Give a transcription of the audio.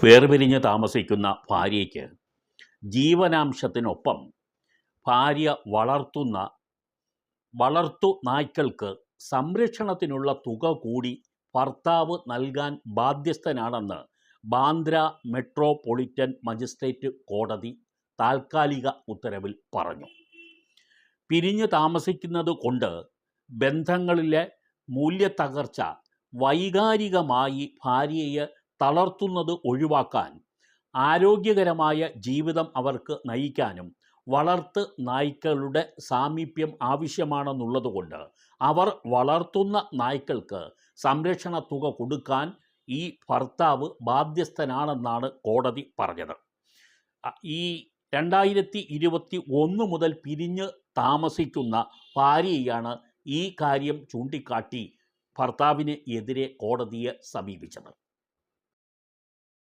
വേർപിരിഞ്ഞ് താമസിക്കുന്ന ഭാര്യയ്ക്ക് ജീവനാംശത്തിനൊപ്പം ഭാര്യ വളർത്തു നായ്ക്കൾക്ക് സംരക്ഷണത്തിനുള്ള തുക കൂടി ഭർത്താവ് നൽകാൻ ബാധ്യസ്ഥനാണെന്ന് ബാന്ദ്ര മെട്രോപൊളിറ്റൻ മജിസ്ട്രേറ്റ് കോടതി താൽക്കാലിക ഉത്തരവിൽ പറഞ്ഞു. പിരിഞ്ഞു താമസിക്കുന്നത് കൊണ്ട് ബന്ധങ്ങളിലെ മൂല്യത്തകർച്ച വൈകാരികമായി ഭാര്യയെ തളർത്തുന്നത് ഒഴിവാക്കാൻ, ആരോഗ്യകരമായ ജീവിതം അവർക്ക് നയിക്കാനും വളർത്ത് നായ്ക്കളുടെ സാമീപ്യം ആവശ്യമാണെന്നുള്ളതുകൊണ്ട് അവർ വളർത്തുന്ന നായ്ക്കൾക്ക് സംരക്ഷണ തുക കൊടുക്കാൻ ഈ ഭർത്താവ് ബാധ്യസ്ഥനാണെന്നാണ് കോടതി പറഞ്ഞത്. ഈ 2021 മുതൽ പിരിഞ്ഞ് താമസിക്കുന്ന ഭാര്യയാണ് ഈ കാര്യം ചൂണ്ടിക്കാട്ടി ഭർത്താവിന് എതിരെ കോടതിയെ സമീപിച്ചത്.